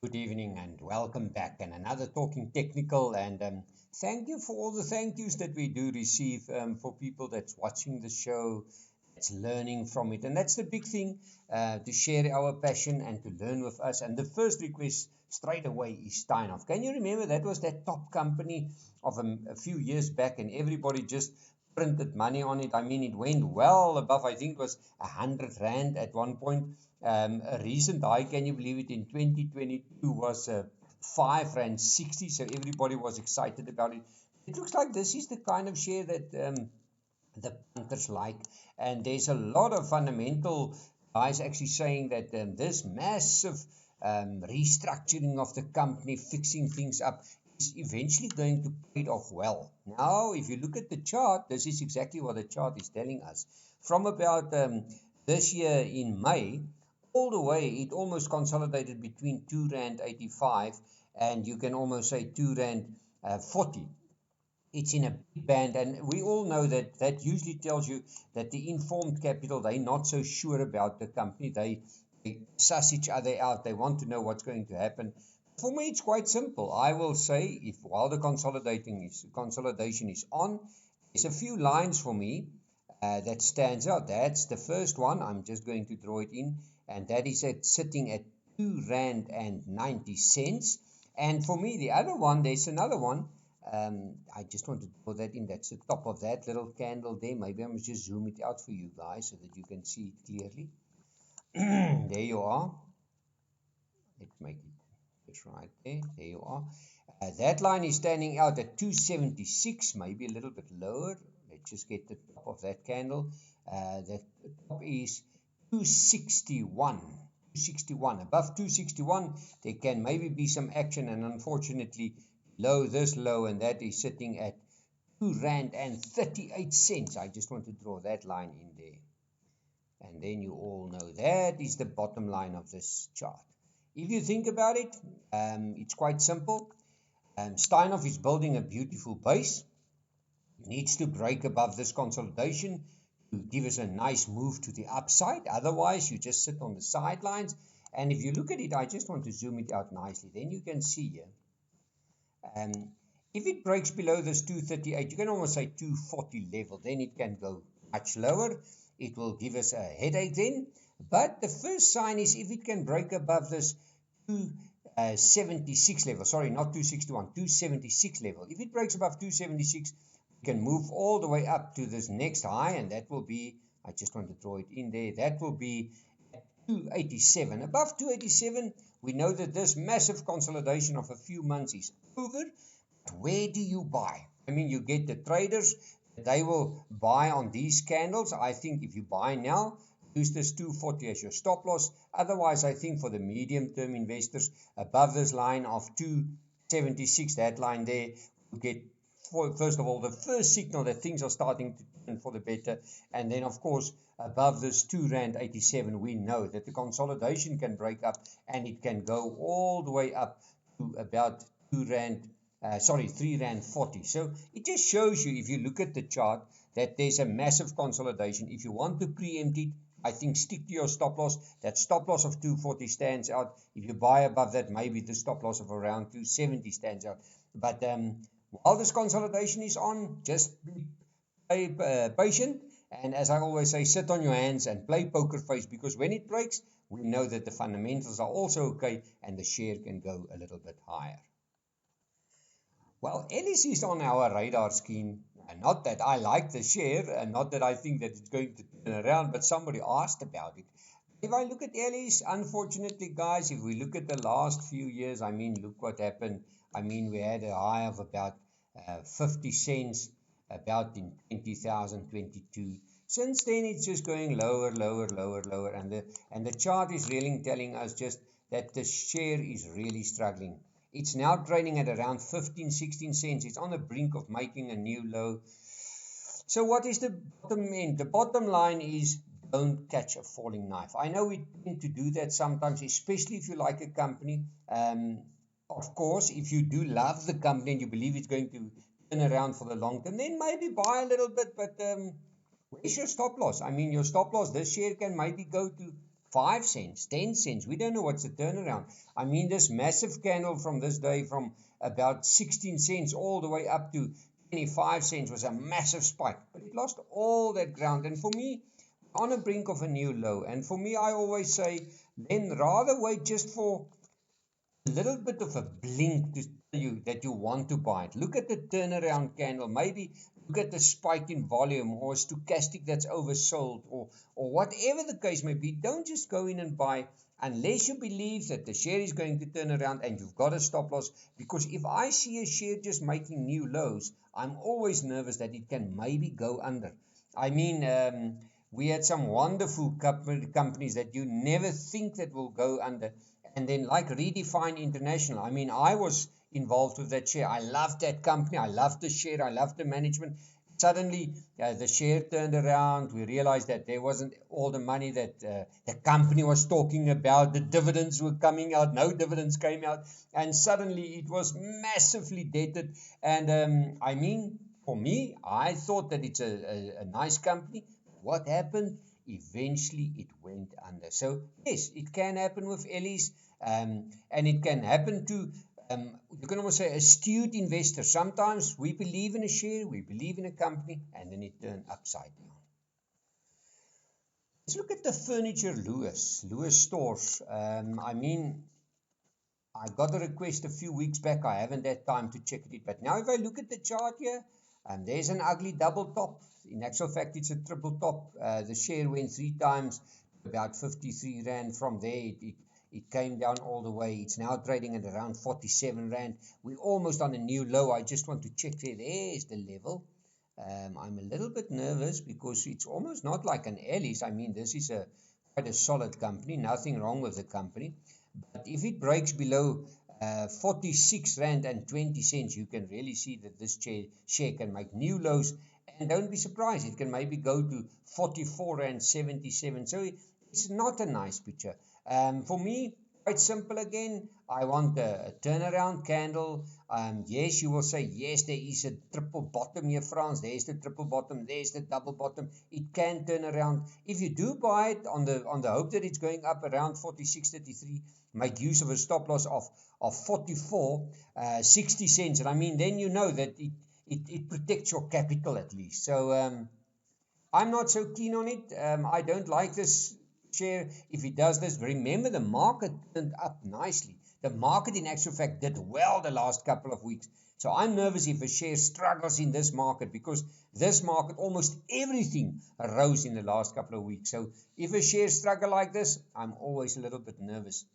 Good evening and welcome back. And another Talking Technical. And thank you for all the thank yous that we do receive for people that's watching the show, that's learning from it. And that's the big thing, to share our passion and to learn with us. And the first request straight away is Steinhoff. Can you remember that was that top company of a few years back, and everybody just printed money on it? I mean, it went well above, I think it was R100 at one point. A recent high, can you believe it, in 2022 was R5.60, so everybody was excited about it. It looks like this is the kind of share that the punters like, and there's a lot of fundamental guys actually saying that this massive restructuring of the company, fixing things up, is eventually going to pay it off well. Now, if you look at the chart, this is exactly what the chart is telling us. From about this year in May, all the way, it almost consolidated between R2.85 and you can almost say R2.40. It's in a big band, and we all know that that usually tells you that the informed capital, they're not so sure about the company. They suss each other out. They want to know what's going to happen. For me, it's quite simple. I will say, if while the consolidation is on, there's a few lines for me that stands out. That's the first one. I'm just going to draw it in, and that is sitting at R2.90. And for me, the other one, there's another one. I just want to put that in. That's the top of that little candle there. Maybe I must just zoom it out for you guys so that you can see it clearly. There you are. Let's make it just right there. There you are. That line is standing out at 276, maybe a little bit lower. Let's just get the top of that candle. The top is 261. 261. Above 261, there can maybe be some action, and unfortunately, this low, and that is sitting at R2.38. I just want to draw that line in there. And then you all know that is the bottom line of this chart. If you think about it, it's quite simple. Steinhoff is building a beautiful base. It needs to break above this consolidation to give us a nice move to the upside. Otherwise, you just sit on the sidelines. And if you look at it, I just want to zoom it out nicely. Then you can see here. If it breaks below this 238, you can almost say 240 level, then it can go much lower. It will give us a headache then. But the first sign is if it can break above this 276 level, sorry, not 261, 276 level. If it breaks above 276, we can move all the way up to this next high, and that will be, I just want to draw it in there, that will be 287. Above 287, we know that this massive consolidation of a few months is over. But where do you buy? I mean, you get the traders, they will buy on these candles. I think if you buy now, use this 240 as your stop loss. Otherwise, I think for the medium-term investors, above this line of 276, that line there, you get, first of all, the first signal that things are starting to turn for the better. And then, of course, above this R2.87, we know that the consolidation can break up and it can go all the way up to about R3.40. So it just shows you, if you look at the chart, that there's a massive consolidation. If you want to preempt it, I think stick to your stop loss. That stop loss of 240 stands out. If you buy above that, maybe the stop loss of around 270 stands out. But while this consolidation is on, just be patient. And as I always say, sit on your hands and play poker face, because when it breaks, we know that the fundamentals are also okay and the share can go a little bit higher. Well, Ellies is on our radar screen. And not that I like the share, and not that I think that it's going to turn around, but somebody asked about it. If I look at Ellies, unfortunately, guys, if we look at the last few years, I mean, look what happened. I mean, we had a high of about 50 cents, about in 2022. Since then, it's just going lower, lower, lower, lower. And the chart is really telling us just that the share is really struggling. It's now trading at around 15, 16 cents. It's on the brink of making a new low. So what is the bottom end? The bottom line is don't catch a falling knife. I know we tend to do that sometimes, especially if you like a company. Of course, if you do love the company and you believe it's going to turn around for the long term, then maybe buy a little bit. But where's your stop loss? I mean, your stop loss, this share can maybe go to 5 cents, 10 cents. We don't know what's the turnaround. I mean, this massive candle from this day from about 16 cents all the way up to 25 cents was a massive spike. But it lost all that ground. And for me, on the brink of a new low. And for me, I always say, then rather wait just for a little bit of a blink to tell you that you want to buy it. Look at the turnaround candle. Maybe look at the spike in volume or a stochastic that's oversold or whatever the case may be. Don't just go in and buy unless you believe that the share is going to turn around and you've got a stop loss. Because if I see a share just making new lows, I'm always nervous that it can maybe go under. I mean, we had some wonderful companies that you never think that will go under. And then like Redefine International, I mean, I was involved with that share. I loved that company. I loved the share. I loved the management. Suddenly, the share turned around. We realized that there wasn't all the money that the company was talking about. The dividends were coming out. No dividends came out. And suddenly, it was massively debted. And I mean, for me, I thought that it's a nice company. What happened? Eventually it went under. So yes, it can happen with Ellies, and it can happen to, you can almost say, astute investors. Sometimes we believe in a share, we believe in a company, and then it turned upside down. Let's look at the furniture Lewis stores. I mean, I got a request a few weeks back. I haven't had time to check it, but now if I look at the chart here, there's an ugly double top. In actual fact, it's a triple top. The share went 3 times, about 53 Rand. From there, it came down all the way. It's now trading at around 47 Rand. We're almost on a new low. I just want to check there. There's the level. I'm a little bit nervous because it's almost not like an Ellies. I mean, this is quite a solid company. Nothing wrong with the company. But if it breaks below 46 Rand and 20 cents, you can really see that this share can make new lows. And don't be surprised, it can maybe go to 44 Rand 77. So it's not a nice picture. For me, quite simple again. I want a turnaround candle. Yes, you will say, yes, there is a triple bottom here, Frans. There's the triple bottom. There's the double bottom. It can turn around. If you do buy it on the hope that it's going up around 46.33, make use of a stop loss of 44, 60 cents. And I mean, then you know that it protects your capital at least. So I'm not so keen on it. I don't like this share if it does this. Remember, the market turned up nicely. The market in actual fact did well the last couple of weeks. So I'm nervous if a share struggles in this market, because this market, almost everything rose in the last couple of weeks. So if a share struggle like this, I'm always a little bit nervous.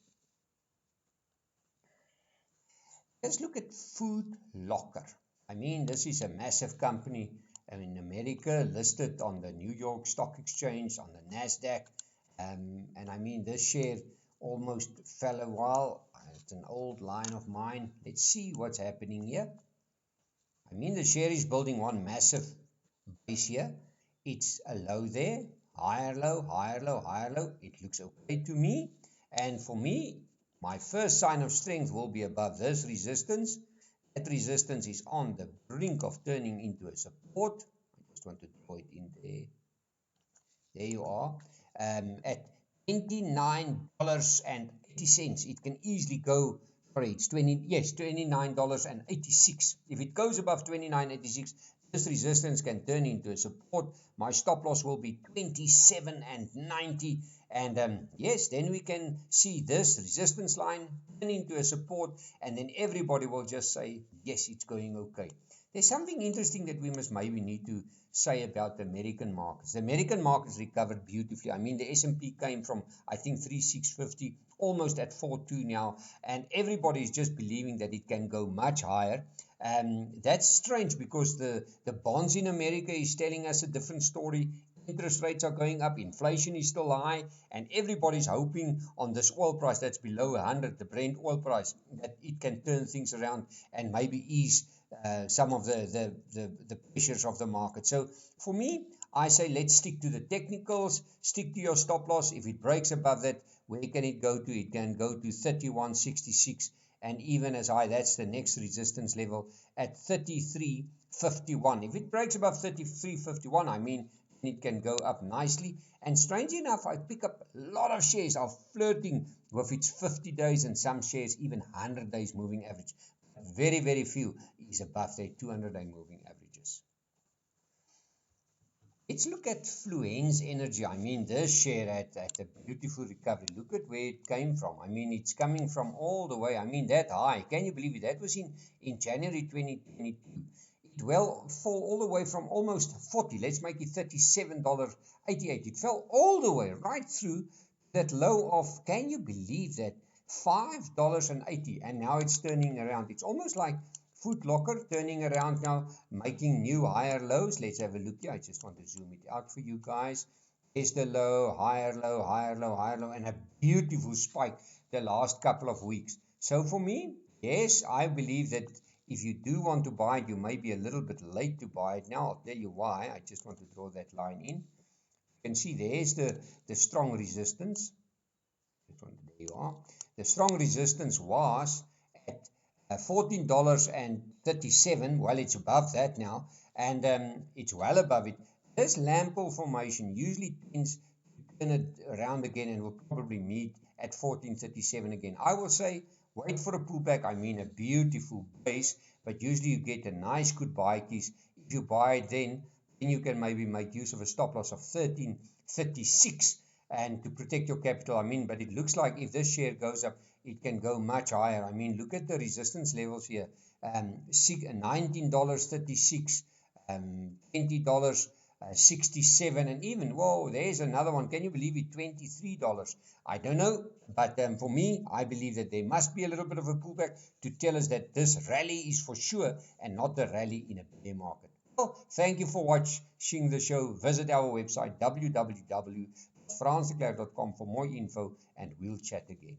Let's look at Food Locker. I mean, this is a massive company in America, listed on the New York Stock Exchange, on the NASDAQ. And I mean, this share almost fell a while. It's an old line of mine. Let's see what's happening here. I mean, the share is building one massive base here. It's a low there, higher low, higher low, higher low. It looks okay to me. And for me, my first sign of strength will be above this resistance. That resistance is on the brink of turning into a support. I just want to draw it in there. There you are. At $29.80, it can easily go. Sorry, it's $29.86. If it goes above $29.86, this resistance can turn into a support. My stop loss will be $27.90. And yes, then we can see this resistance line turn into a support, and then everybody will just say, yes, it's going okay. There's something interesting that we must maybe need to say about the American markets. The American markets recovered beautifully. I mean, the S&P came from, I think, 3,650, almost at 4,2 now, and everybody is just believing that it can go much higher. That's strange, because the bonds in America is telling us a different story. Interest rates are going up, inflation is still high, and everybody's hoping on this oil price that's below 100, the Brent oil price, that it can turn things around and maybe ease some of the pressures of the market. So for me, I say let's stick to the technicals, stick to your stop loss. If it breaks above that, where can it go to? It can go to 31.66, and even as high, that's the next resistance level at 33.51. If it breaks above 33.51, I mean, it can go up nicely. And strangely enough, I pick up a lot of shares are flirting with its 50 days and some shares even 100 days moving average. Very, very few is above their 200-day moving averages. Let's look at Fluence Energy. I mean, this share had a beautiful recovery. Look at where it came from. I mean, it's coming from all the way. I mean, that high. Can you believe it? That was in January 2022. It will fall all the way from almost 40. Let's make it $37.88. It fell all the way right through that low of, can you believe that? $5.80. And now it's turning around. It's almost like Foot Locker turning around now, making new higher lows. Let's have a look here. I just want to zoom it out for you guys. There's the low, higher low, higher low, higher low, and a beautiful spike the last couple of weeks. So for me, yes, I believe that if you do want to buy it, you may be a little bit late to buy it. Now, I'll tell you why. I just want to draw that line in. You can see there's the strong resistance. There you are. The strong resistance was at $14.37. Well, it's above that now, and it's well above it. This lamp pull formation usually tends to turn it around again and will probably meet at $14.37 again. I will say wait for a pullback. I mean a beautiful base, but usually you get a nice good buy case. If you buy it then you can maybe make use of a stop loss of $13.36 and to protect your capital. I mean, but it looks like if this share goes up, it can go much higher. I mean, look at the resistance levels here. $19.36, $20.67, and even, whoa, there's another one. Can you believe it? $23. I don't know, but for me, I believe that there must be a little bit of a pullback to tell us that this rally is for sure and not the rally in a bear market. Well, thank you for watching the show. Visit our website, www.fransklerk.com for more info, and we'll chat again.